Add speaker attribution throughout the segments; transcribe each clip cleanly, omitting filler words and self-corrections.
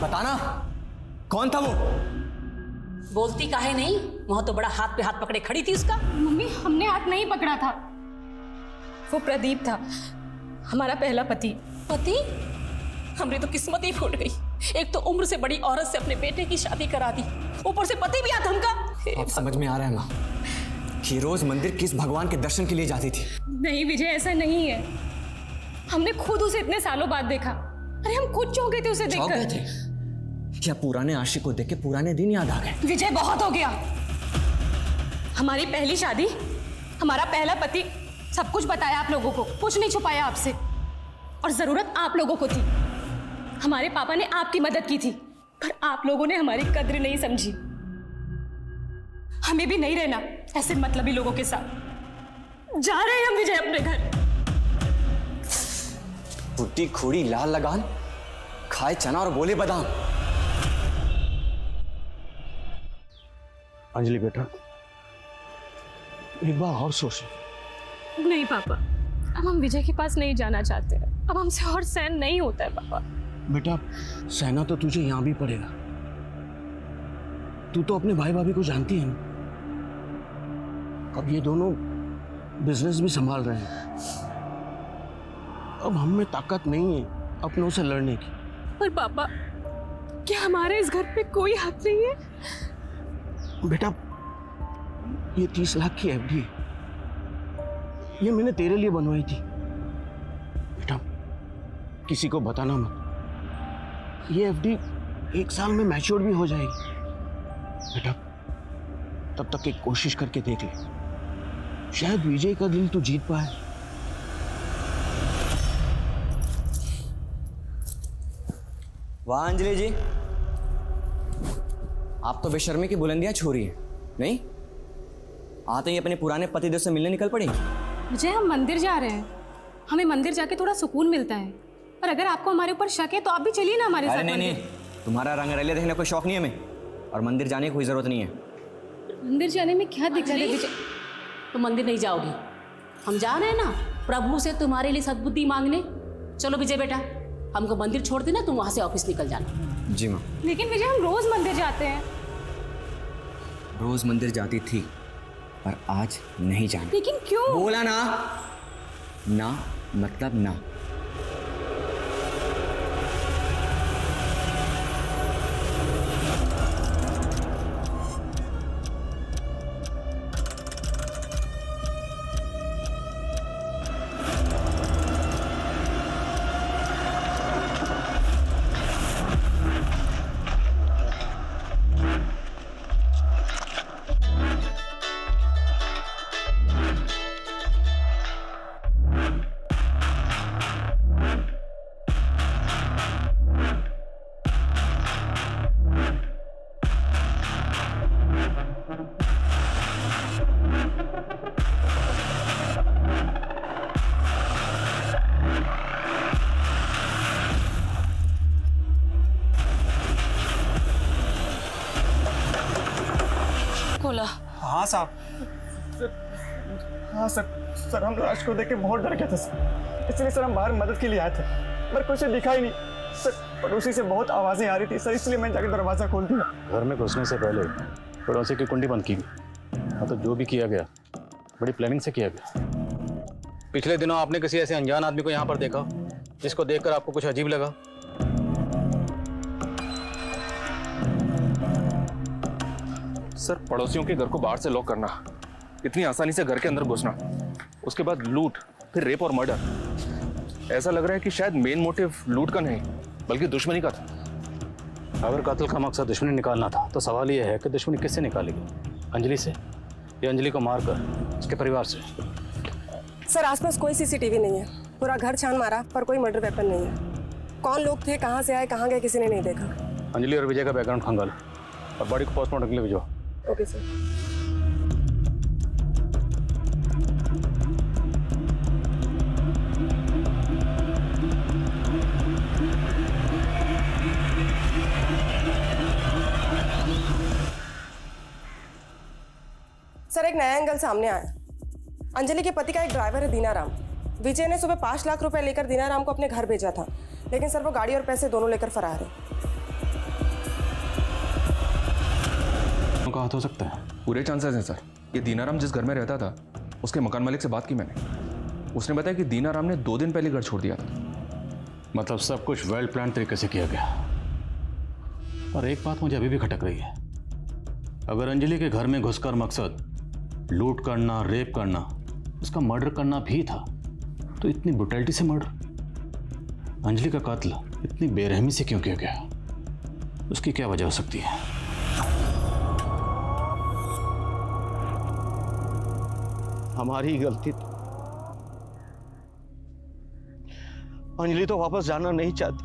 Speaker 1: बताना कौन था वो?
Speaker 2: बोलती काहे नहीं? वहां तो बड़ा हाथ पे हाथ पकड़े खड़ी थी उसका।
Speaker 3: मम्मी हमने हाथ नहीं पकड़ा था, वो प्रदीप था, हमारा पहला पति।
Speaker 2: पति? हमरी तो किस्मत ही फूट गई। एक तो उम्र से बड़ी औरत से अपने बेटे की शादी करा दी, ऊपर से पति भी आ धमका।
Speaker 1: अब समझ में आ रहा है माँ कि रोज मंदिर किस भगवान के दर्शन के लिए जाती थी।
Speaker 3: नहीं विजय, ऐसा नहीं है। हमने खुद उसे इतने सालों बाद देखा। अरे हम खुद चौंक गए थे उसे
Speaker 1: चौंक गए
Speaker 3: देखकर।
Speaker 1: थे? क्या पुराने आशिक को देख के पुराने दिन याद आ गए?
Speaker 3: विजय बहुत हो गया। हमारी पहली शादी, हमारा पहला पति, सब कुछ बताया आप लोगों को, कुछ नहीं छुपाया आपसे। और जरूरत आप लोगों को थी। हमारे पापा ने आपकी मदद की थी, पर आप लोगों ने हमारी कद्र नहीं समझी। हमें भी नहीं रहना ऐसे मतलबी लोगों के साथ। जा रहे हैं हम विजय अपने घर।
Speaker 1: बुद्धि खोड़ी लाल लगान, खाए चना और बोले बादाम।
Speaker 4: अंजलि बेटा, एक बार और सोच।
Speaker 3: नहीं पापा, अब हम विजय के पास नहीं जाना चाहते। अब हमसे और सहन नहीं होता है पापा।
Speaker 4: बेटा, सहना तो तुझे यहां भी पड़ेगा। तू तो अपने भाई भाभी को जानती है ना। अब ये दोनों बिजनेस भी संभाल रहे हैं। अब हम में ताकत नहीं है अपनों से लड़ने की।
Speaker 3: पर पापा, क्या हमारे इस घर पे कोई हक नहीं है?
Speaker 4: बेटा, ये 30 लाख की एफडी है, ये मैंने तेरे लिए बनवाई थी। बेटा, किसी को बताना मत। ये एफडी 1 साल में मैच्योर भी हो जाएगी। बेटा, तब तक एक कोशिश करके देख ले, शायद विजय का दिल तू जीत पाए।
Speaker 1: वाह अंजलि जी, आप तो बेशर्मी की बुलंदियां छू रही हैं, नहीं? आते ही अपने पुराने पतिदेव से मिलने निकल पड़ी।
Speaker 3: विजय, हम मंदिर जा रहे हैं। हमें मंदिर जाके थोड़ा सुकून मिलता है। और अगर आपको हमारे ऊपर शक है तो आप भी चलिए ना हमारे साथ।
Speaker 1: अरे नहीं, तुम्हारा रंगरलिया देखने का कोई शौक नहीं है हमें, और मंदिर जाने की कोई जरूरत नहीं है।
Speaker 3: मंदिर जाने में क्या दिक्कत है विजय?
Speaker 2: तुम मंदिर नहीं जाओगी, हम जा रहे हैं ना प्रभु से तुम्हारे लिए सद्बुद्धि मांगने। चलो विजय बेटा, हमको मंदिर छोड़ देना, तुम वहां से ऑफिस निकल जाना।
Speaker 1: जी माँ।
Speaker 3: लेकिन विजय, हम रोज मंदिर जाते हैं।
Speaker 1: रोज मंदिर जाती थी, पर आज नहीं जाना।
Speaker 3: लेकिन क्यों?
Speaker 1: बोला ना, ना मतलब ना।
Speaker 3: खोला।
Speaker 5: हाँ साहब। हाँ सर हम लाश को देख के बहुत डर गए थे सर, इसलिए सर हम बाहर मदद के लिए आए थे, पर कुछ दिखा ही नहीं सर। पड़ोसी से बहुत आवाज़ें आ रही थी सर, इसलिए मैंने जाकर दरवाज़ा खोल दिया।
Speaker 6: घर में घुसने से पहले पड़ोसी की कुंडी बंद की गई। हाँ, तो जो भी किया गया बड़ी प्लानिंग से किया गया। पिछले दिनों आपने किसी ऐसे अनजान आदमी को यहाँ पर देखा जिसको देखकर आपको कुछ अजीब लगा?
Speaker 7: सर, पड़ोसियों के घर को बाहर से लॉक करना, इतनी आसानी से घर के अंदर घुसना, उसके बाद लूट, फिर रेप और मर्डर। ऐसा लग रहा है कि शायद मेन मोटिव लूट का नहीं बल्कि दुश्मनी का था।
Speaker 6: अगर कत्ल का मकसद दुश्मनी निकालना था तो सवाल यह है कि दुश्मनी किससे निकालेगी? अंजलि से या अंजलि को मारकर उसके परिवार से?
Speaker 8: सर आसपास कोई सीसीटीवी नहीं है, पूरा घर छान मारा पर कोई मर्डर वेपन नहीं है। कौन लोग थे, कहाँ से आए, कहाँ गए, किसी ने नहीं देखा।
Speaker 6: अंजलि और विजय का बैकग्राउंड खंगालो और बॉडी को पोस्टमार्टम के लिए भेजो।
Speaker 8: Okay sir. सर एक नया एंगल सामने आया। अंजलि के पति का एक ड्राइवर है दीनाराम। विजय ने सुबह 5 लाख रुपए लेकर दीनाराम को अपने घर भेजा था, लेकिन सर वो गाड़ी और पैसे दोनों लेकर फरार है।
Speaker 6: का हाथ हो सकता है?
Speaker 7: पूरे चांसेस हैं सर। ये दीनाराम जिस घर में रहता था उसके मकान मालिक से बात की मैंने। उसने बताया कि दीनाराम ने 2 दिन पहले घर छोड़ दिया था।
Speaker 6: मतलब सब कुछ वेल प्लान तरीके से किया गया। पर एक बात मुझे अभी भी खटक रही है। अगर अंजलि के घर में घुसकर मकसद लूट करना, रेप करना, उसका मर्डर करना भी था, तो इतनी ब्रुटैलिटी से मर्डर, अंजलि का कत्ल इतनी बेरहमी से क्यों किया गया? उसकी क्या वजह हो सकती है?
Speaker 4: हमारी ही गलती थी। अंजलि तो वापस जाना नहीं चाहती,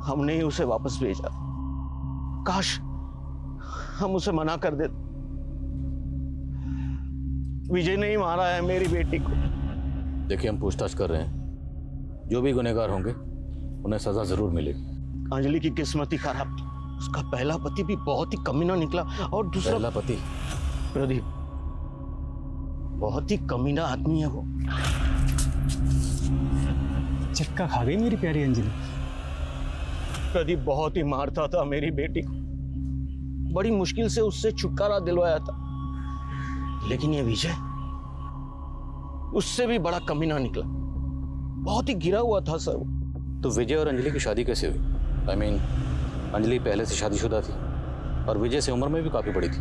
Speaker 4: हमने ही उसे वापस भेजा। काश हम उसे मना कर देते। विजय ने ही मारा है मेरी बेटी को।
Speaker 6: देखिए, हम पूछताछ कर रहे हैं, जो भी गुनहगार होंगे उन्हें सजा जरूर मिलेगी।
Speaker 4: अंजलि की किस्मत ही खराब थी। उसका पहला पति भी बहुत ही कमीना निकला और दूसरा
Speaker 6: पहला पति?
Speaker 4: प्रदीप बहुत ही कमीना आदमी है वो।
Speaker 5: चक्का खा गई मेरी प्यारी अंजलि।
Speaker 4: प्रदीप बहुत ही मारता था मेरी बेटी को, बड़ी मुश्किल से उससे छुटकारा दिलवाया था। लेकिन ये विजय उससे भी बड़ा कमीना निकला, बहुत ही गिरा हुआ था सर वो।
Speaker 6: तो विजय और अंजलि की शादी कैसे हुई? I mean, अंजलि पहले से शादीशुदा थी और विजय से उम्र में भी काफी बड़ी थी।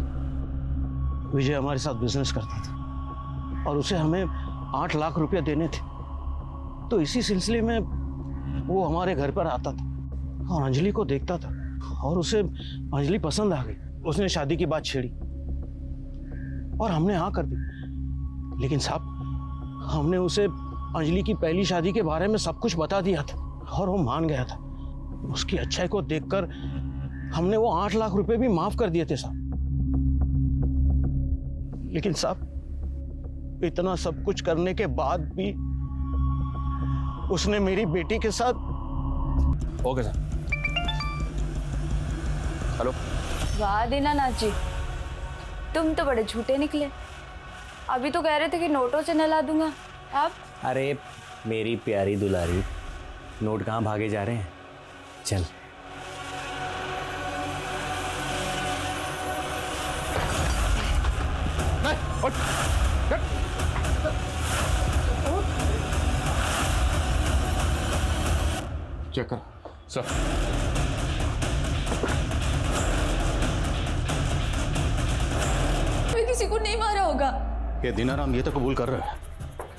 Speaker 4: विजय हमारे साथ बिजनेस करता था और उसे हमें 8 लाख रुपया देने थे। तो इसी सिलसिले में वो हमारे घर पर आता था और अंजलि को देखता था और उसे अंजलि पसंद आ गई। उसने शादी की बात छेड़ी और हमने हाँ कर दी। लेकिन साहब, हमने उसे अंजलि की पहली शादी के बारे में सब कुछ बता दिया था और वो मान गया था। उसकी अच्छाई को देखकर हमने वो 8 लाख रुपए भी माफ कर दिए थे साहब। लेकिन साहब, इतना सब कुछ करने के बाद भी उसने मेरी बेटी के साथ।
Speaker 7: Okay sir. हेलो।
Speaker 9: वाह दीनानाथ जी, तुम तो बड़े झूठे निकले। अभी तो कह रहे थे कि नोटों से नहला दूंगा, अब?
Speaker 1: अरे मेरी प्यारी दुलारी, नोट कहाँ भागे जा रहे हैं? चल।
Speaker 6: चेक कर
Speaker 7: सर।
Speaker 9: कोई किसी को नहीं मारा होगा।
Speaker 6: ये दीनाराम ये तो कबूल कर रहा है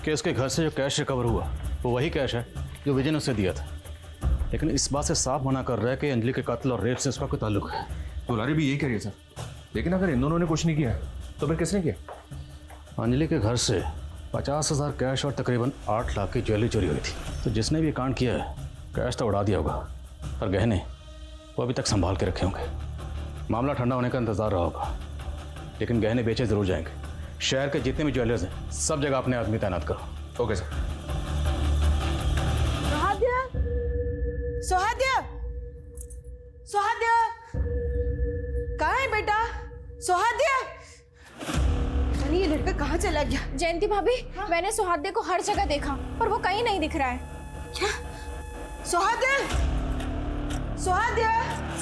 Speaker 6: कि उसके घर से जो कैश रिकवर हुआ वो वही कैश है जो विजय ने उसे दिया था। लेकिन इस बात से साफ मना कर रहा है कि अंजलि के कत्ल और रेप से उसका कोई ताल्लुक है।
Speaker 7: दुलारी भी यही कह रही है सर। लेकिन अगर इन दोनों ने कुछ नहीं किया तो फिर किसने किया?
Speaker 6: अंजलि के घर से 50,000 कैश और तकरीबन 8 लाख की ज्वेलरी चोरी हुई थी। तो जिसने भी ये कांड किया है, कैश तो उड़ा दिया होगा, पर गहने वो अभी तक संभाल के रखे होंगे। मामला ठंडा होने का इंतजार रहा होगा, लेकिन गहने बेचे जरूर जाएंगे। शहर के जितने भी ज्वेलर्स हैं, सब जगह अपने आदमी तैनात करो।
Speaker 7: Okay sir.
Speaker 8: सुहाद्या, सुहाद्या, कहाँ है बेटा? सुहाद्या, अरे ये लड़का कहाँ चला गया?
Speaker 10: जयंती भाभी, मैंने सुहाद्या को हर जगह देखा पर वो कहीं नहीं दिख रहा है।
Speaker 8: क्या? सुहाद्या, सुहाद्या,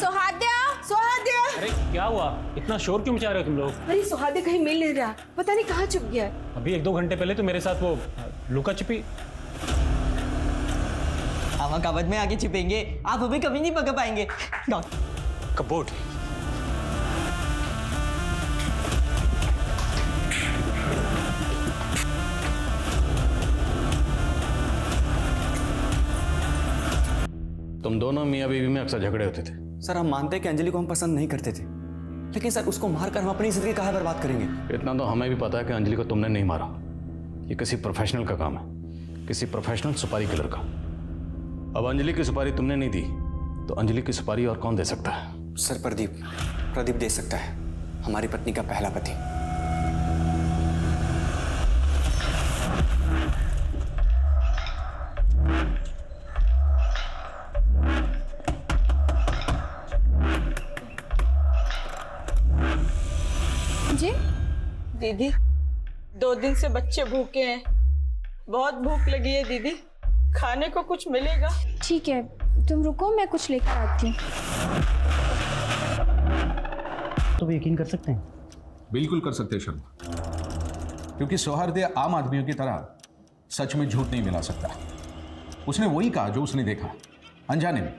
Speaker 10: सुहाद्या,
Speaker 8: सुहाद्या,
Speaker 11: अरे क्या हुआ? इतना शोर क्यों मचा रहे हो तुम लोग?
Speaker 8: अरे सुहाद्या कहीं मिल नहीं रहा, पता नहीं कहाँ छुप गया है।
Speaker 11: अभी 1-2 घंटे पहले तो मेरे साथ वो लुका छिपी।
Speaker 1: हम कबड में आगे छिपेंगे, आप हमें कभी नहीं पकड़ पाएंगे।
Speaker 11: कबोट।
Speaker 6: तुम दोनों मियाँ बीवी में अक्सर झगड़े होते थे।
Speaker 1: सर, हम मानते हैं कि अंजलि को हम पसंद नहीं करते थे, लेकिन सर उसको मारकर हम अपनी जिंदगी काहे बर्बाद करेंगे?
Speaker 6: इतना तो हमें भी पता है कि अंजलि को तुमने नहीं मारा। ये किसी प्रोफेशनल का काम है, किसी प्रोफेशनल सुपारी किलर का। अब अंजलि की सुपारी तुमने नहीं दी तो अंजलि की सुपारी और कौन दे सकता है?
Speaker 1: सर प्रदीप दे सकता है, हमारी पत्नी का पहला पति।
Speaker 10: जी
Speaker 8: दीदी, 2 दिन से बच्चे भूखे हैं, बहुत भूख लगी है दीदी, खाने को कुछ मिलेगा?
Speaker 10: ठीक है, तुम रुको, मैं कुछ लेकर आती हूँ।
Speaker 12: तो भी यकीन कर सकते हैं?
Speaker 13: बिल्कुल कर सकते हैं शर्मा, क्योंकि सौहार्द आम आदमियों की तरह सच में झूठ नहीं मिला सकता। उसने वही कहा जो उसने देखा, अनजाने में।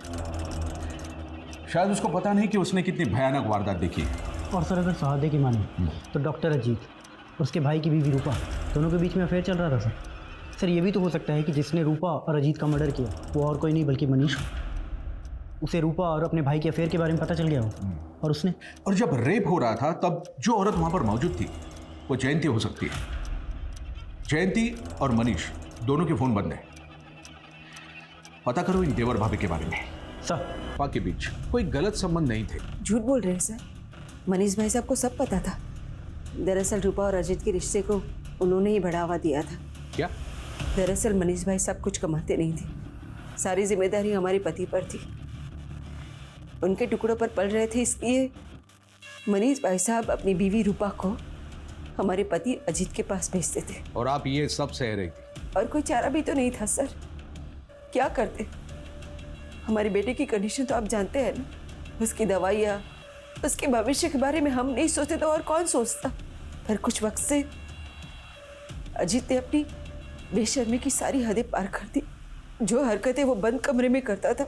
Speaker 13: शायद उसको पता नहीं कि उसने कितनी भयानक वारदात देखी है।
Speaker 12: और सर अगर सौहार्द की माने तो डॉक्टर अजीत उसके भाई की बीवी रूपा, दोनों के बीच में अफेयर चल रहा था सर। सर ये भी तो हो सकता है कि जिसने रूपा और अजीत का मर्डर किया वो और कोई नहीं बल्कि मनीष। उसे रूपा और अपने भाई के अफेयर के बारे में पता चल गया हो और उसने।
Speaker 13: और जब रेप हो रहा था तब जो औरत वहां पर मौजूद थी वो जयंती हो सकती है। जयंती और मनीष दोनों के फोन बंद है। पता करो इन देवर भाभी के बारे में।
Speaker 12: सर
Speaker 13: पापा के बीच कोई गलत संबंध नहीं थे।
Speaker 14: झूठ बोल रहे हैं सर, मनीष भाई साहब को सब पता था। दरअसल रूपा और अजीत के रिश्ते को उन्होंने ही बढ़ावा दिया था।
Speaker 13: क्या?
Speaker 14: दरअसल मनीष भाई साहब कुछ कमाते नहीं थे, सारी जिम्मेदारी हमारे पति पर थी। उनके टुकड़ों पर पल रहे थे, इसलिए मनीष भाई साहब अपनी बीवी रूपा को हमारे पति अजीत के पास भेजते थे।
Speaker 13: और आप ये सब सह रही थी?
Speaker 14: और कोई चारा भी तो नहीं था सर, क्या करते। हमारे बेटे की कंडीशन तो आप जानते हैं ना, उसकी दवाइयाँ, उसके भविष्य के बारे में हम नहीं सोचते तो और कौन सोचता। पर कुछ वक्त से अजीत ने अपनी बेशर्मी की सारी हदें पार कर दी। जो हरकतें वो बंद कमरे में करता था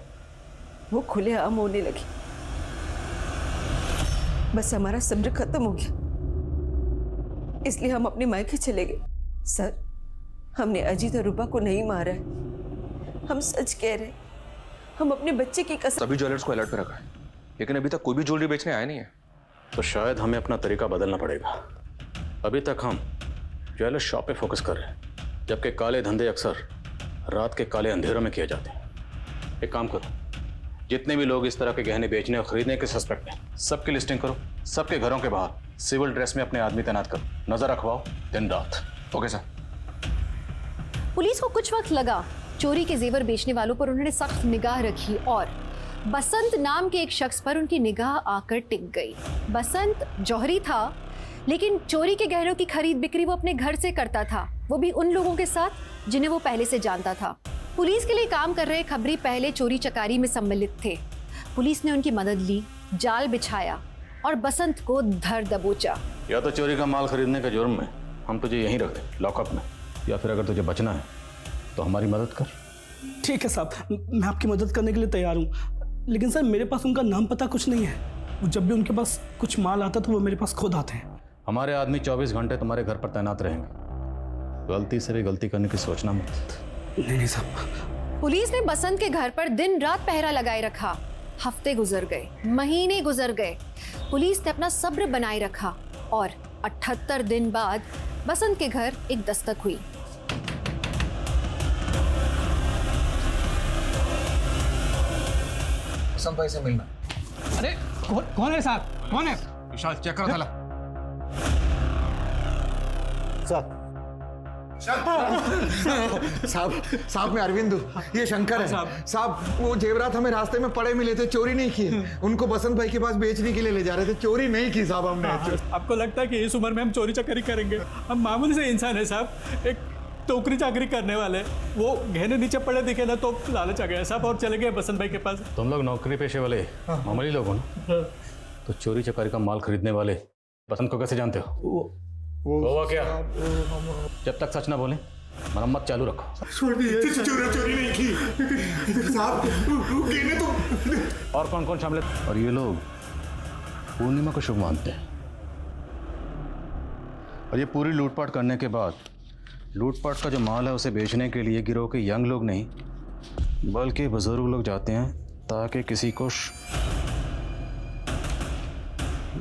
Speaker 14: वो खुलेआम होने लगी। बस हमारा सब्र खत्म हो गया, इसलिए हम अपने मायके चले गए। सर हमने अजीत और रूपा को नहीं मारा है, हम सच कह रहे हैं। हम अपने बच्चे की कसम।
Speaker 7: सभी ज्वेलर्स को अलर्ट पे रखा है, लेकिन अभी तक कोई भी ज्वेलरी बेचने आया नहीं है।
Speaker 6: तो शायद हमें अपना तरीका बदलना पड़ेगा। अभी तक हम ज्वेलर शॉप पे फोकस कर रहे हैं, जबकि काले धंधे अक्सर रात के काले अंधेरों में किए जाते हैं। एक काम करो, जितने भी लोग इस तरह के गहने बेचने और खरीदने के सस्पेक्ट हैं, सबकी लिस्टिंग करो। सबके घरों के बाहर सिविल ड्रेस में अपने आदमी तैनात करो, नजर रखवाओ दिन रात। Okay sir.
Speaker 15: पुलिस को कुछ वक्त लगा, चोरी के जेवर बेचने वालों पर उन्होंने सख्त निगाह रखी और बसंत नाम के एक शख्स पर उनकी निगाह आकर टिक गई। बसंत जौहरी था, लेकिन चोरी के गहनों की खरीद बिक्री वो अपने घर से करता था, वो भी उन लोगों के साथ जिन्हें वो पहले से जानता था। पुलिस के लिए काम कर रहे खबरी पहले चोरी चकारी में सम्मिलित थे। पुलिस ने उनकी मदद ली, जाल बिछाया और बसंत को धर दबोचा।
Speaker 6: या तो चोरी का माल खरीदने के जुर्म में हम तुझे यहीं रख दें लॉकअप में, या फिर अगर तुझे बचना है तो हमारी मदद कर।
Speaker 16: ठीक है साहब, मैं आपकी मदद करने के लिए तैयार हूँ, लेकिन सर मेरे पास उनका नाम पता कुछ नहीं है। जब भी उनके पास कुछ माल आता तो वो मेरे पास खुद आते हैं।
Speaker 6: हमारे आदमी 24 घंटे तुम्हारे घर पर तैनात रहेंगे, गलती से भी गलती करने की सोचना मत।
Speaker 16: नहीं साहब।
Speaker 15: पुलिस ने बसंत के घर पर दिन रात पहरा लगाए रखा। हफ्ते गुजर गए, महीने गुजर गए, पुलिस ने अपना सब्र बनाए रखा और 78 दिन बाद बसंत के घर एक दस्तक हुई।
Speaker 17: बसंत भाई से मिलना।
Speaker 16: अरे कौन है साहब, कौन है?
Speaker 17: विशाल चेक करो थाला।
Speaker 18: साहब मैं अरविंद हूँ, ये शंकर है। साहब वो जेवरात हमें रास्ते में पड़े मिले थे, चोरी नहीं किए। उनको बसंत भाई के पास बेचने के लिए ले जा रहे थे, चोरी नहीं की साहब हमने।
Speaker 16: आपको लगता है कि इस उम्र में हम चोरी चकारी करेंगे? हम मामूली से इंसान है साहब, एक टोकरी चाकरी करने वाले। वो गहने नीचे पड़े दिखे ना तो लालच आ गया साहब और चले गए बसंत भाई के पास।
Speaker 6: तुम लोग नौकरी पेशे वाले मामूली लोग हो ना, तो चोरी चकारी का माल खरीदने वाले बसंत को कैसे जानते हो? वो क्या? जब तक सच ना बोले मरम्मत चालू रखो।
Speaker 18: चोरी नहीं की साहब, तो।
Speaker 6: और कौन कौन शामिल है? और ये लोग पूर्णिमा को शुभ मानते हैं, और ये पूरी लूटपाट करने के बाद लूटपाट का जो माल है उसे बेचने के लिए गिरोह के यंग लोग नहीं बल्कि बुजुर्ग लोग जाते हैं, ताकि किसी को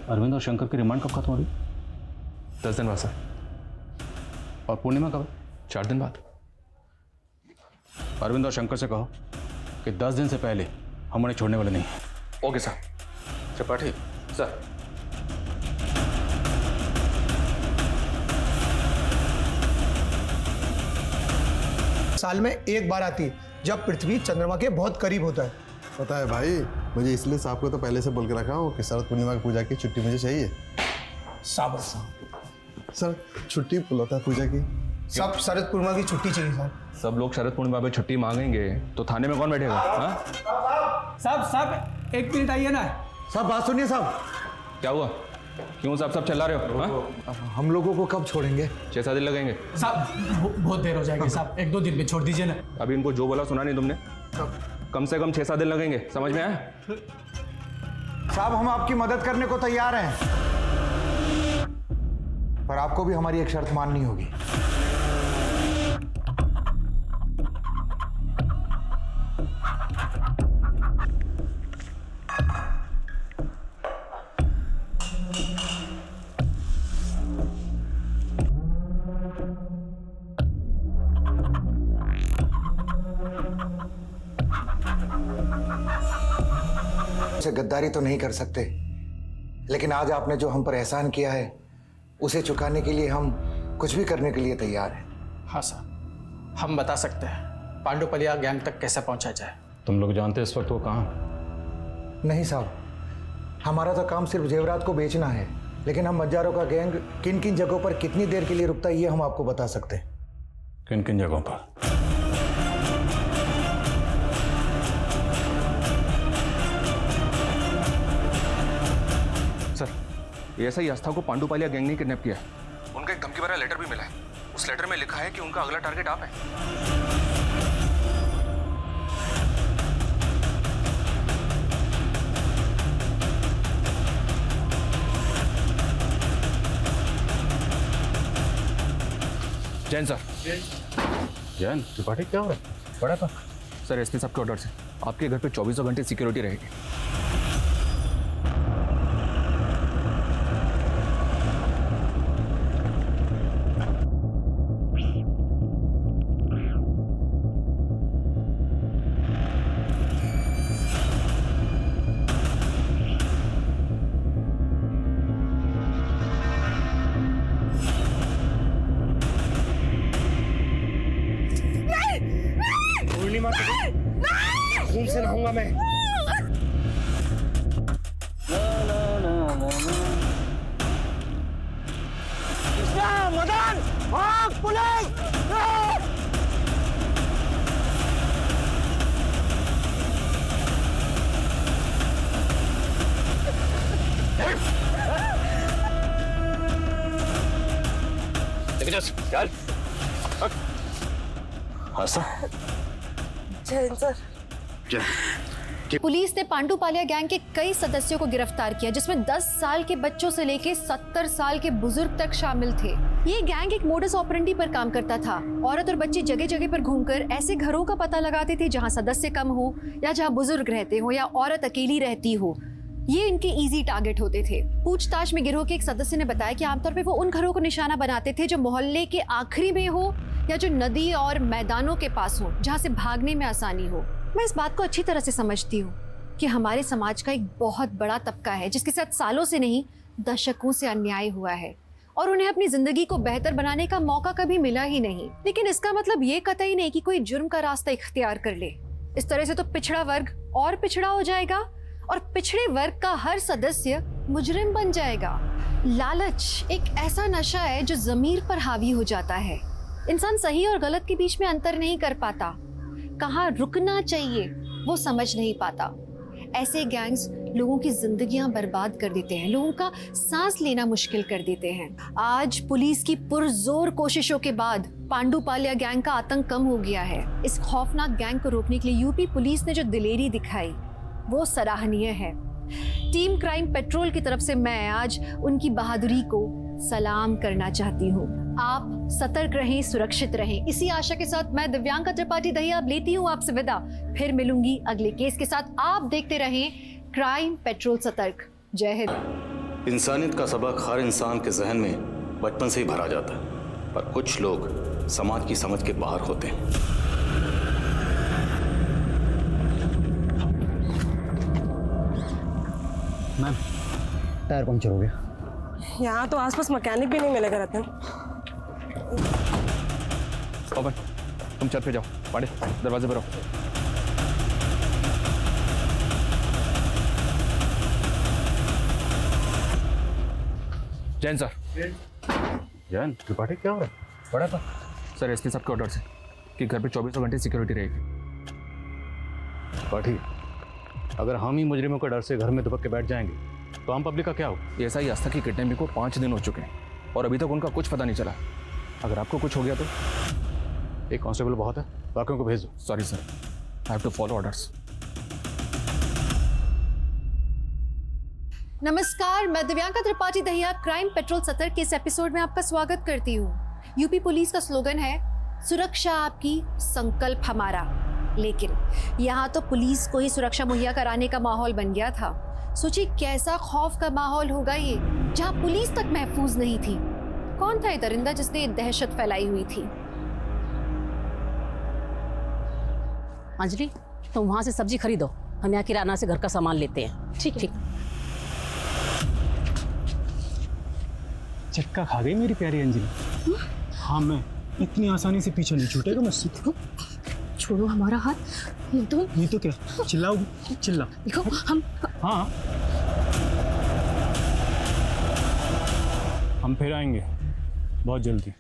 Speaker 6: अरविंद और शंकर की रिमांड कब खत्म हो रही?
Speaker 7: 10 दिन बाद सर।
Speaker 6: और पूर्णिमा कब?
Speaker 7: 4 दिन बाद।
Speaker 6: अरविंद और शंकर से कहो कि 10 दिन से पहले हम उन्हें छोड़ने वाले नहीं।
Speaker 7: Okay sir. त्रिपाठी सर।
Speaker 17: साल में एक बार आती है, जब पृथ्वी चंद्रमा के बहुत करीब होता है।
Speaker 18: पता है भाई, मुझे इसलिए साहब को तो पहले से बोल के रखा हूँ कि शरद पूर्णिमा की पूजा की छुट्टी मुझे चाहिए। सर छुट्टी बुलाता है पूजा की।
Speaker 17: सब शरद पूर्णिमा की छुट्टी चाहिए सर।
Speaker 7: सब लोग शरद पूर्णिमा पे छुट्टी मांगेंगे तो थाने में कौन बैठेगा?
Speaker 16: साहब एक मिनट आइए ना।
Speaker 18: साहब बात सुनिए साहब।
Speaker 7: क्या हुआ? क्यों साहब सब चिल्ला रहे हो? हाँ?
Speaker 18: हम लोगों को कब छोड़ेंगे?
Speaker 7: 6-7 दिन लगेंगे
Speaker 16: साहब बहुत देर हो जाएगी साहब, 1-2 दिन में छोड़ दीजिए ना।
Speaker 7: अभी इनको जो बोला सुना नहीं तुमने? कम से कम 6-7 दिन लगेंगे, समझ में आया?
Speaker 18: साहब हम आपकी मदद करने को तैयार हैं, पर आपको भी हमारी एक शर्त माननी होगी। से गद्दारी तो नहीं कर सकते, लेकिन आज आपने जो हम पर एहसान किया है उसे चुकाने के लिए हम कुछ भी करने के लिए तैयार हैं।
Speaker 16: हाँ सर, हम बता सकते हैं पांडुपलिया गैंग तक कैसे पहुंचा जाए।
Speaker 6: तुम लोग जानते हैं इस वक्त वो कहाँ?
Speaker 18: नहीं साहब, हमारा तो काम सिर्फ जेवरात को बेचना है, लेकिन हम मज्जारों का गैंग किन किन जगहों पर कितनी देर के लिए रुकता है ये हम आपको बता सकते हैं।
Speaker 6: किन किन जगहों पर?
Speaker 7: ये ऐसा ही आस्था को पांडुपालिया गैंग ने किडनैप किया है। उनका एक धमकी भरा लेटर भी मिला है। उस लेटर में लिखा है कि उनका अगला टारगेट आप है। जैन सर।
Speaker 6: जैन त्रिपाठी क्या हो रहा है? बड़ा था
Speaker 7: सर, एसपी साहब के ऑर्डर से आपके घर पे 24 घंटे सिक्योरिटी रहेगी।
Speaker 4: खून से नहाऊंगा मैं। मदन, भाग पुलिस!
Speaker 6: चल। आस्था।
Speaker 8: जैन सर।
Speaker 15: पुलिस ने पांडुपालिया गैंग के कई सदस्यों को गिरफ्तार किया, जिसमें 10 साल के बच्चों से लेकर 70 साल के बुजुर्ग तक शामिल थे। ये गैंग एक मोडस ऑपरेंडी पर काम करता था। औरत और बच्चे जगह जगह पर घूमकर ऐसे घरों का पता लगाते थे जहां सदस्य कम हो या जहां बुजुर्ग रहते हो या औरत अकेली रहती हो। ये इनके इजी टारगेट होते थे। पूछताछ में गिरोह के एक सदस्य ने बताया कि आमतौर पर वो उन घरों को निशाना बनाते थे जो मोहल्ले के आखिरी में हो या जो नदी और मैदानों के पास हो, जहाँ से भागने में आसानी हो। मैं इस बात को अच्छी तरह से समझती हूँ कि हमारे समाज का एक बहुत बड़ा तबका है जिसके साथ सालों से नहीं दशकों से अन्याय हुआ है और उन्हें अपनी जिंदगी को बेहतर बनाने का मौका कभी मिला ही नहीं। लेकिन इसका मतलब ये कतई नहीं कि कोई जुर्म का रास्ता इख्तियार कर ले। इस तरह से तो पिछड़ा वर्ग और पिछड़ा हो जाएगा और पिछड़े वर्ग का हर सदस्य मुजरिम बन जाएगा। लालच एक ऐसा नशा है जो जमीर पर हावी हो जाता है। इंसान सही और गलत के बीच में अंतर नहीं कर पाता, कहाँ रुकना चाहिए वो समझ नहीं पाता। ऐसे गैंग्स लोगों की जिंदगियां बर्बाद कर देते हैं, लोगों का सांस लेना मुश्किल कर देते हैं। आज पुलिस की पुरजोर कोशिशों के बाद पांडुपालिया गैंग का आतंक कम हो गया है। इस खौफनाक गैंग को रोकने के लिए यूपी पुलिस ने जो दिलेरी दिखाई वो सराहनीय है। टीम क्राइम पेट्रोल की तरफ से मैं आज उनकी बहादुरी को सलाम करना चाहती हूँ। आप सतर्क रहें, सुरक्षित रहें। इसी आशा के साथ मैं दिव्यांका त्रिपाठी दहिया अब लेती हूँ आपसे विदा। फिर मिलूंगी अगले केस के साथ। आप देखते रहें क्राइम पेट्रोल सतर्क। जय हिंद।
Speaker 6: इंसानियत का सबक हर इंसान के जहन में बचपन से ही भरा जाता है, पर कुछ लोग समाज की समझ के बाहर होते हैं।
Speaker 12: मैम, टायर पंक्चर हो गया।
Speaker 8: यहाँ तो आसपास मैकेनिक भी नहीं मिलेगा रतन।
Speaker 7: पवन, तुम छत पे जाओ, पांडे दरवाजे पर आओ। जैन सर।
Speaker 6: जैन त्रिपाठी क्या हो रहा है? बड़ा था
Speaker 7: सर, एसपी साहब के ऑर्डर से कि घर पे 24 घंटे सिक्योरिटी रहेगी।
Speaker 6: त्रिपाठी, अगर हम ही मुजरिमों के डर से घर में दुबक के बैठ जाएंगे तो आम पब्लिक का क्या हो?
Speaker 7: एसआई आस्था की किडनैपिंग को 5 दिन हो चुके हैं और अभी तक उनका कुछ पता नहीं चला।
Speaker 6: अगर आपको कुछ हो गया तो एक कांस्टेबल बहुत है, बाकियों को भेज दो।
Speaker 7: Sorry sir, I have to follow orders.
Speaker 15: नमस्कार, मैं दिव्यांका त्रिपाठी दहिया क्राइम पेट्रोल सतर्क के इस एपिसोड में आपका स्वागत करती हूँ। यूपी पुलिस का स्लोगन है सुरक्षा आपकी, संकल्प हमारा। लेकिन यहाँ तो पुलिस को ही सुरक्षा मुहैया कराने का माहौल बन गया था। सोचिए कैसा खौफ का माहौल होगा ये, जहाँ पुलिस तक महफूज नहीं थी। कौन था ये दरिंदा जिसने दहशत फैलाई हुई थी?
Speaker 2: अंजलि, तुम वहां से सब्जी खरीदो, हम यहाँ किराना से घर का सामान लेते हैं। ठीक।
Speaker 16: चक्का खा गई मेरी प्यारी अंजलि। हाँ, मैं इतनी आसानी से पीछे नहीं छूटेगा मुझसे।
Speaker 3: छोड़ो हमारा हाथ।
Speaker 16: नहीं तो क्या, चिल्लाओगी? चिल्ला।
Speaker 3: देखो हम।
Speaker 16: हाँ, हम फिर आएंगे बहुत जल्दी।